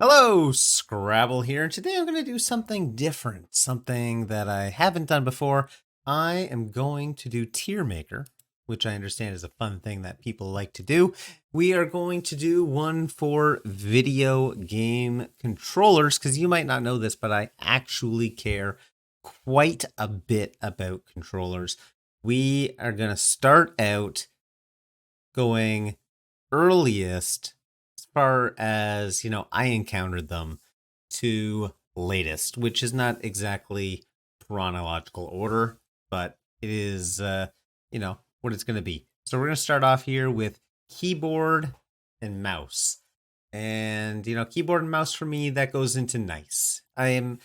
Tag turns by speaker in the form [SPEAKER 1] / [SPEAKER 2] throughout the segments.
[SPEAKER 1] Hello, Scrabble here. Today I'm going to do something different, something that I haven't done before. I am going to do Tiermaker, which I understand is a fun thing that people like to do. We are going to do one for video game controllers, because you might not know this, but I actually care quite a bit about controllers. We are going to start out going earliest as far as, I encountered them to latest, which is not exactly chronological order, but it is, what it's going to be. So we're going to start off here with keyboard and mouse. And, keyboard and mouse for me, that goes into nice. I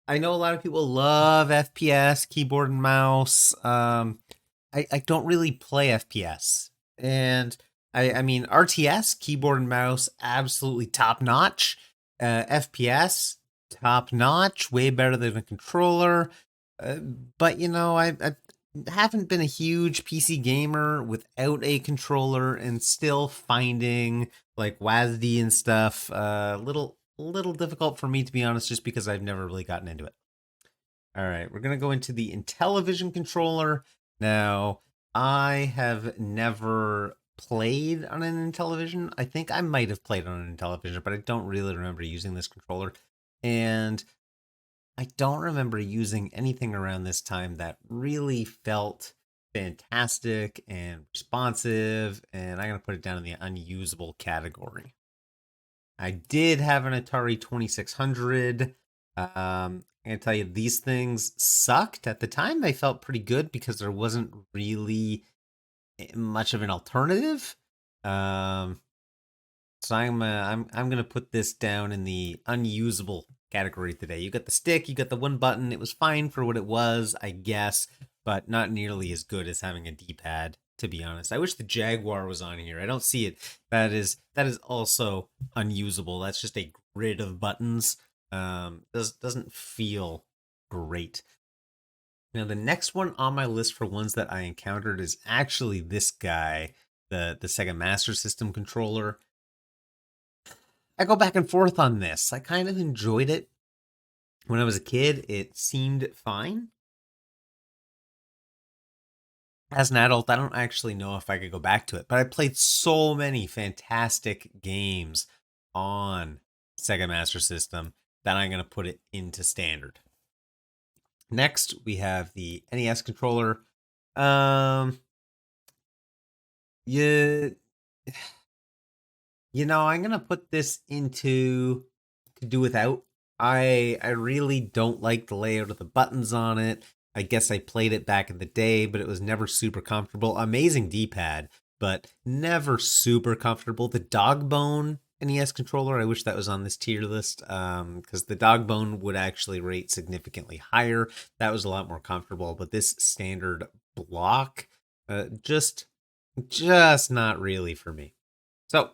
[SPEAKER 1] I know a lot of people love FPS, keyboard and mouse. I don't really play FPS. And I mean, RTS, keyboard and mouse, absolutely top notch. FPS, top notch, way better than a controller. But, I haven't been a huge PC gamer without a controller and still finding like WASD and stuff little difficult for me, to be honest, just because I've never really gotten into it. All right, we're going to go into the Intellivision Controller. Now, I have never played on an Intellivision. I think I might have played on an Intellivision, but I don't really remember using this controller. And I don't remember using anything around this time that really felt fantastic and responsive, and I'm going to put it down in the unusable category. I did have an Atari 2600. I'm going to tell you, these things sucked. At the time, they felt pretty good because there wasn't really much of an alternative. Um, so I'm gonna put this down in the unusable category today. You got the stick, you got the one button. It was fine for what it was, I guess, but not nearly as good as having a D-pad, to be honest. I wish the Jaguar was on here. I don't see it. That is also unusable. That's just a grid of buttons. Doesn't feel great. Now the next one on my list for ones that I encountered is actually this guy, the Sega Master System controller. I go back and forth on this. I kind of enjoyed it. When I was a kid, it seemed fine. As an adult, I don't actually know if I could go back to it, but I played so many fantastic games on Sega Master System that I'm going to put it into standard. Next, we have the NES controller. Yeah, I'm gonna put this into to do without. I really don't like the layout of the buttons on it. I guess I played it back in the day, but it was never super comfortable. Amazing D-pad, but never super comfortable. The dog bone NES controller, I wish that was on this tier list, because the dog bone would actually rate significantly higher. That was a lot more comfortable, but this standard block, just not really for me. So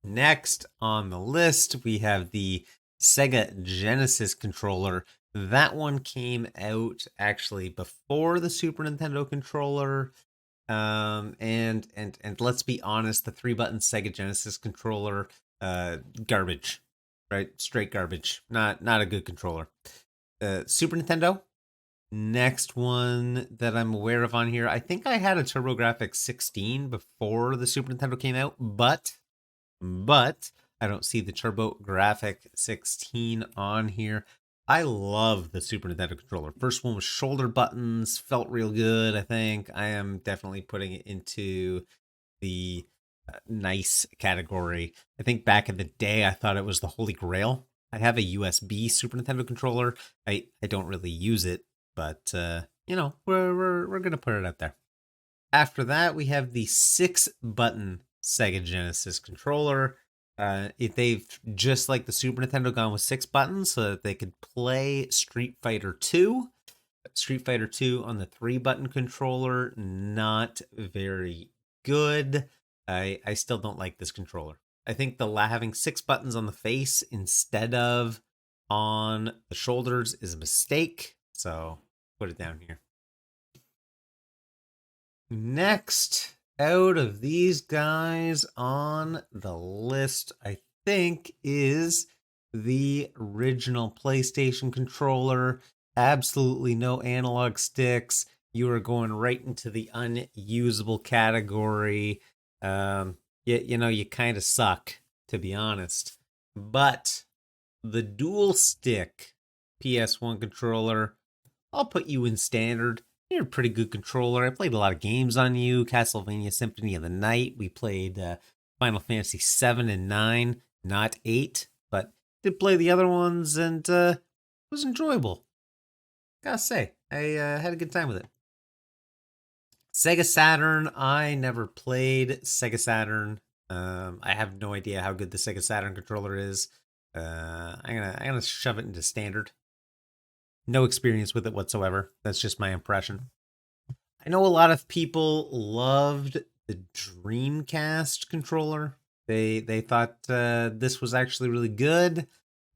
[SPEAKER 1] next on the list, we have the Sega Genesis controller. That one came out actually before the Super Nintendo controller. And let's be honest, the 3-button Sega Genesis controller, garbage, right? Straight garbage. Not a good controller. Super Nintendo. Next one that I'm aware of on here, I think I had a TurboGrafx 16 before the Super Nintendo came out, but I don't see the TurboGrafx 16 on here. I love the Super Nintendo controller. First one was shoulder buttons, felt real good, I think. I am definitely putting it into the nice category. I think back in the day, I thought it was the holy grail. I have a USB Super Nintendo controller. I don't really use it, but we're gonna put it out there. After that, we have the 6-button Sega Genesis controller. They've, just like the Super Nintendo, gone with 6 buttons so that they could play Street Fighter 2. Street Fighter 2 on the 3-button controller, not very good. I still don't like this controller. I think having 6 buttons on the face instead of on the shoulders is a mistake. So put it down here. Next, out of these guys on the list, I think is the original PlayStation controller. Absolutely no analog sticks. You are going right into the unusable category. You kind of suck, to be honest. But the dual stick PS1 controller, I'll put you in standard. You're a pretty good controller. I played a lot of games on you. Castlevania Symphony of the Night. We played Final Fantasy 7 and 9, not 8, but did play the other ones, and it was enjoyable. Gotta say, I had a good time with it. Sega Saturn, I never played Sega Saturn. I have no idea how good the Sega Saturn controller is. I'm gonna shove it into standard. No experience with it whatsoever. That's just my impression. I know a lot of people loved the Dreamcast controller. They thought this was actually really good.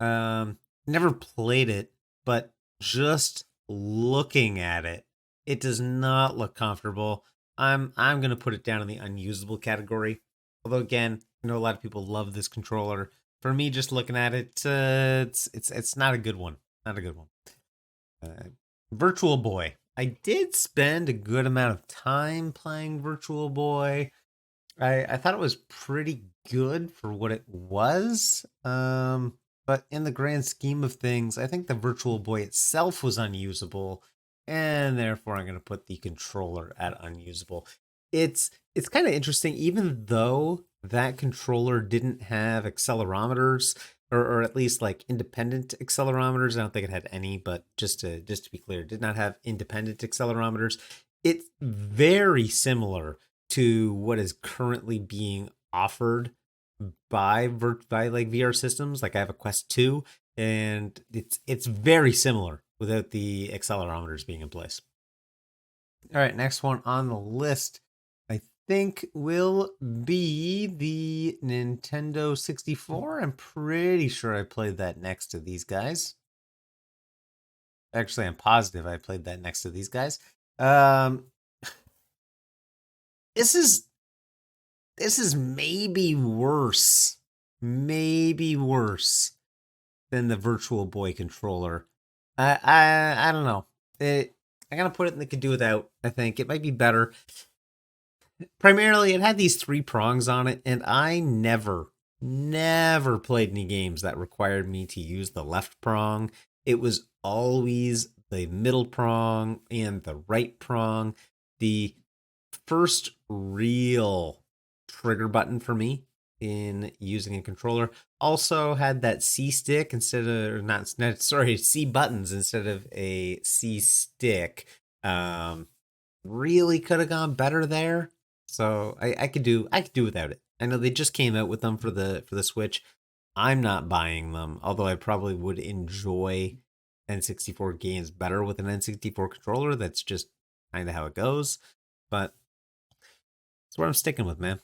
[SPEAKER 1] Never played it, but just looking at it, it does not look comfortable. I'm gonna put it down in the unusable category. Although again, I know a lot of people love this controller. For me, just looking at it, it's not a good one. Not a good one. Virtual Boy. I did spend a good amount of time playing Virtual Boy. I thought it was pretty good for what it was. But in the grand scheme of things, I think the Virtual Boy itself was unusable, and therefore I'm going to put the controller at unusable. It's kind of interesting, even though that controller didn't have accelerometers, or at least like independent accelerometers. I don't think it had any, but just to be clear, it did not have independent accelerometers. It's very similar to what is currently being offered by like VR systems. Like I have a Quest 2, and it's very similar without the accelerometers being in place. All right, next one on the list, I think, will be the Nintendo 64. I'm pretty sure I played that next to these guys. Actually, I'm positive I played that next to these guys. This is maybe worse than the Virtual Boy controller. I don't know. I gotta put it in the could do without. I think it might be better. Primarily, it had these 3 prongs on it, and I never played any games that required me to use the left prong. It was always the middle prong and the right prong. The first real trigger button for me in using a controller also had that C stick instead of C buttons instead of a C stick. Really could have gone better there. So I could do without it. I know they just came out with them for the Switch. I'm not buying them, although I probably would enjoy N64 games better with an N64 controller. That's just kind of how it goes. But that's what I'm sticking with, man.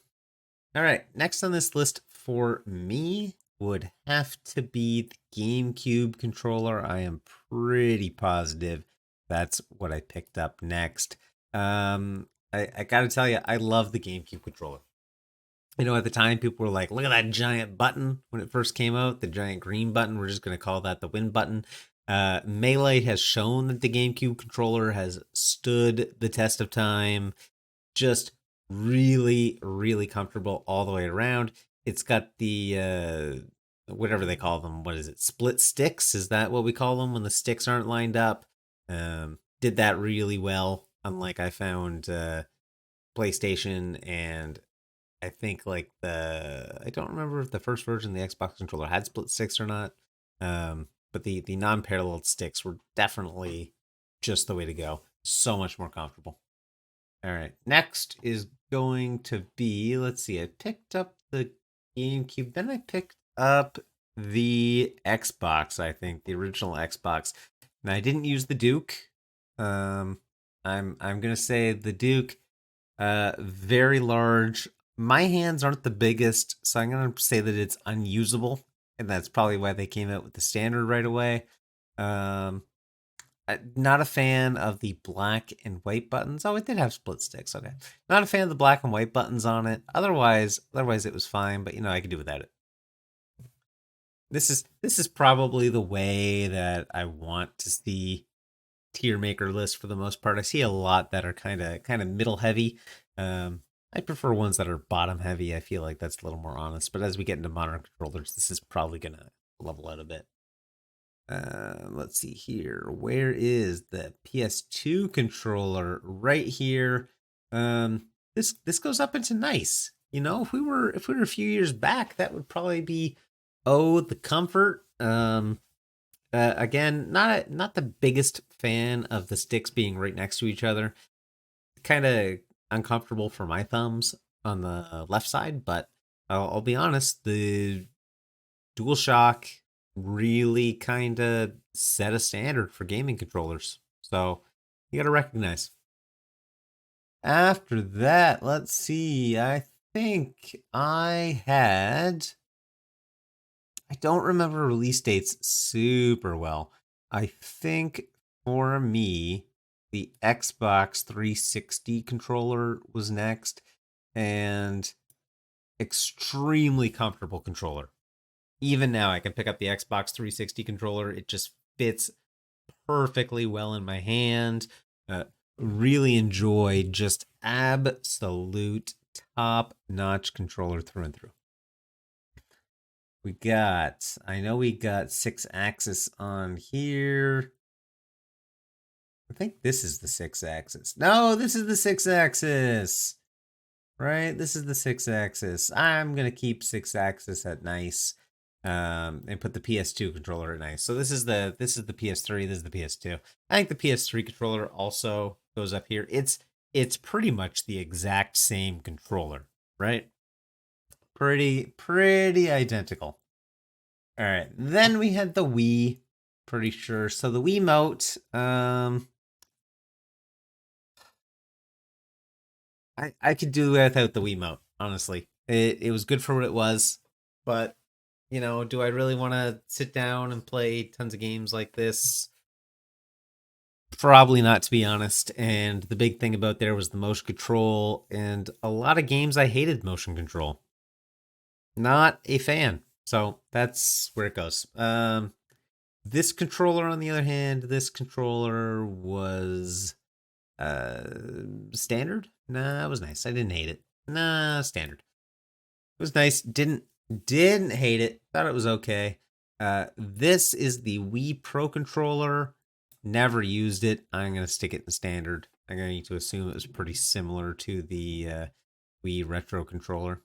[SPEAKER 1] All right, next on this list for me would have to be the GameCube controller. I am pretty positive that's what I picked up next. I gotta tell you, I love the GameCube controller. You know, at the time, people were like, look at that giant button when it first came out, the giant green button. We're just going to call that the win button. Melee has shown that the GameCube controller has stood the test of time. Just really, really comfortable all the way around. It's got the, whatever they call them. What is it? Split sticks? Is that what we call them when the sticks aren't lined up? Did that really well. Unlike I found PlayStation and I think like I don't remember if the first version of the Xbox controller had split sticks or not. But the non-paralleled sticks were definitely just the way to go. So much more comfortable. All right, next is going to be, let's see, I picked up the GameCube, then I picked up the Xbox, I think, the original Xbox. And I didn't use the Duke. I'm gonna say the Duke, very large. My hands aren't the biggest, so I'm gonna say that it's unusable, and that's probably why they came out with the standard right away. Not a fan of the black and white buttons. Oh, it did have split sticks. Okay, not a fan of the black and white buttons on it. Otherwise it was fine. But I could do without it. This is probably the way that I want to see tier maker lists for the most part. I see a lot that are kind of middle heavy. I prefer ones that are bottom heavy. I feel like that's a little more honest. But as we get into modern controllers, this is probably gonna level out a bit. Let's see here. Where is the PS2 controller? Right here. This goes up into nice. You know, if we were a few years back, that would probably be the comfort. Again, not the biggest fan of the sticks being right next to each other. Kind of uncomfortable for my thumbs on the left side, but I'll be honest, the DualShock really kind of set a standard for gaming controllers. So you got to recognize. After that, let's see. I think I don't remember release dates super well. I think for me, the Xbox 360 controller was next, and extremely comfortable controller. Even now, I can pick up the Xbox 360 controller. It just fits perfectly well in my hand. Really enjoyed just absolute top notch controller through and through. I know we got 6-axis on here. I think this is the 6-axis. No, this is the 6-axis. Right? This is the 6-axis. I'm going to keep 6-axis at nice. And put the PS2 controller at nice. So this is the PS3, this is the PS2. I think the PS3 controller also goes up here. It's pretty much the exact same controller, right? Pretty identical. All right. Then we had the Wii, pretty sure. So the Wiimote, I could do without the Wiimote, honestly. It was good for what it was, but do I really want to sit down and play tons of games like this? Probably not, to be honest. And the big thing about there was the motion control, and a lot of games I hated motion control. Not a fan. So that's where it goes. This controller, on the other hand, this controller was standard. Nah, it was nice. I didn't hate it. Nah, standard. It was nice. Didn't hate it. Thought it was okay. This is the Wii Pro Controller. Never used it. I'm gonna stick it in standard. I'm going to assume it was pretty similar to the Wii Retro Controller.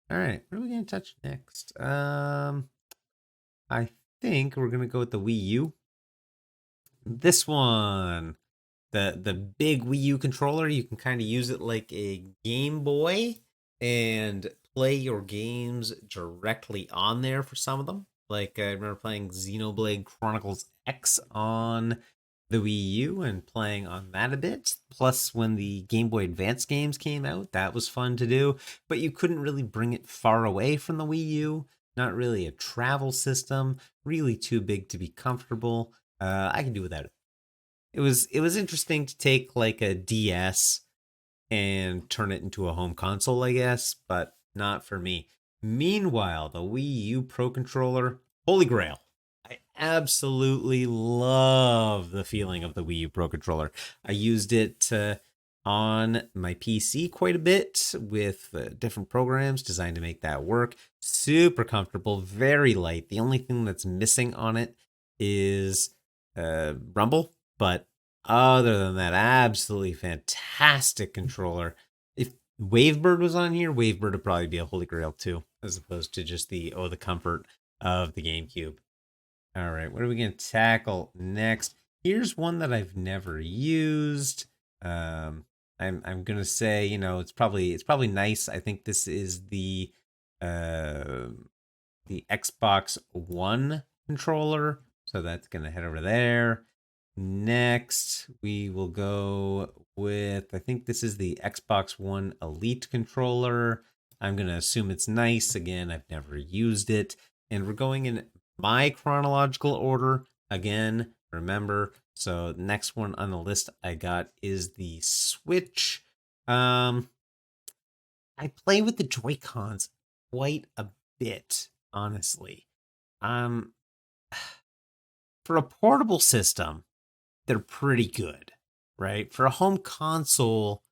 [SPEAKER 1] All right, what are we gonna touch next? I think we're gonna go with the Wii U. This one, the big Wii U controller. You can kind of use it like a Game Boy and play your games directly on there for some of them. Like I remember playing Xenoblade Chronicles X on the Wii U and playing on that a bit. Plus, when the Game Boy Advance games came out, that was fun to do. But you couldn't really bring it far away from the Wii U. Not really a travel system. Really too big to be comfortable. I can do without it. It was interesting to take like a DS and turn it into a home console, I guess, but not for me. Meanwhile, the Wii U Pro Controller, holy grail. I absolutely love the feeling of the Wii U Pro Controller. I used it on my PC quite a bit with different programs designed to make that work. Super comfortable, very light. The only thing that's missing on it is rumble, but other than that, absolutely fantastic controller. If Wavebird was on here, Wavebird would probably be a holy grail too, as opposed to just the comfort of the GameCube. All right, what are we going to tackle next? Here's one that I've never used. I'm going to say, it's probably nice. I think this is the Xbox One controller, so that's going to head over there. Next, we will go with, I think this is the Xbox One Elite controller. I'm going to assume it's nice. Again, I've never used it. And we're going in my chronological order. Again, remember, so the next one on the list I got is the Switch. I play with the Joy-Cons quite a bit honestly. Um, for a portable system, they're pretty good, right? For a home console,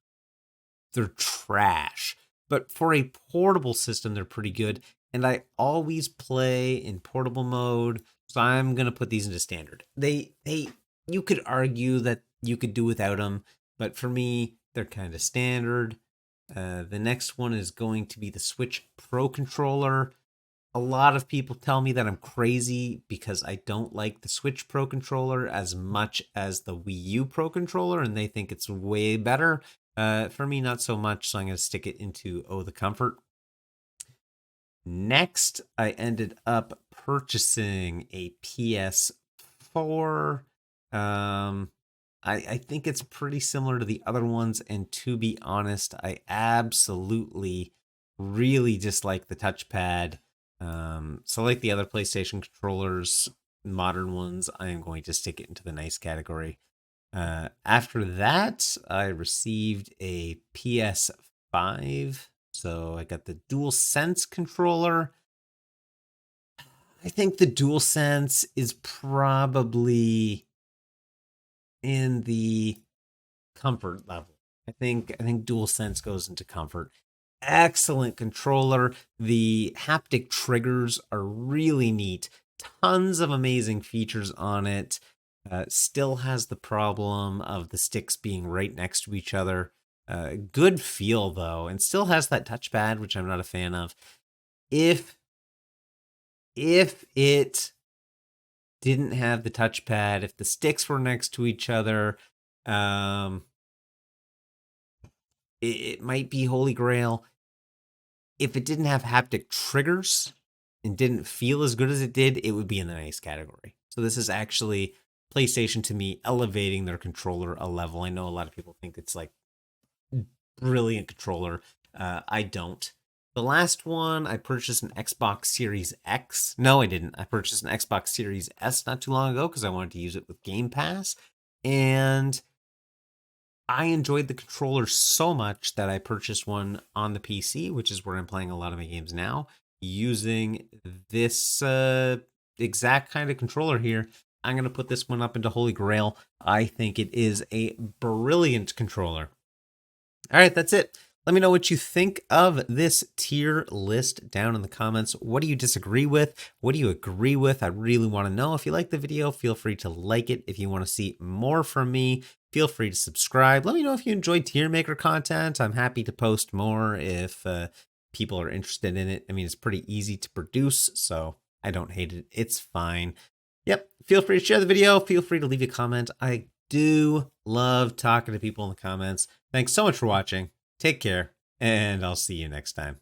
[SPEAKER 1] they're trash. But for a portable system, they're pretty good. And I always play in portable mode, so I'm gonna put these into standard. You could argue that you could do without them, but for me, they're kind of standard. The next one is going to be the Switch Pro Controller. A lot of people tell me that I'm crazy because I don't like the Switch Pro Controller as much as the Wii U Pro Controller, and they think it's way better. For me, not so much, so I'm going to stick it into the comfort. Next, I ended up purchasing a PS4. I think it's pretty similar to the other ones, and to be honest, I absolutely really dislike the touchpad. So like the other PlayStation controllers, modern ones, I am going to stick it into the nice category. After that, I received a PS5. So I got the DualSense controller. I think the DualSense is probably in the comfort level. I think DualSense goes into comfort. Excellent controller. The haptic triggers are really neat. Tons of amazing features on it. Still has the problem of the sticks being right next to each other. Good feel though, and still has that touchpad, which I'm not a fan of. If it didn't have the touchpad, if the sticks were next to each other, it might be Holy Grail. If it didn't have haptic triggers and didn't feel as good as it did, it would be in the nice category. So this is actually PlayStation, to me, elevating their controller a level. I know a lot of people think it's like brilliant controller. I don't. The last one, I purchased an Xbox Series X. No, I didn't. I purchased an Xbox Series S not too long ago because I wanted to use it with Game Pass. And I enjoyed the controller so much that I purchased one on the PC, which is where I'm playing a lot of my games now, using this exact kind of controller here. I'm going to put this one up into Holy Grail. I think it is a brilliant controller. All right, that's it. Let me know what you think of this tier list down in the comments. What do you disagree with? What do you agree with? I really want to know. If you like the video, feel free to like it. If you want to see more from me, feel free to subscribe. Let me know if you enjoyed Tiermaker content. I'm happy to post more if people are interested in it. I mean, it's pretty easy to produce, so I don't hate it. It's fine. Yep, feel free to share the video. Feel free to leave a comment. I do love talking to people in the comments. Thanks so much for watching. Take care, and I'll see you next time.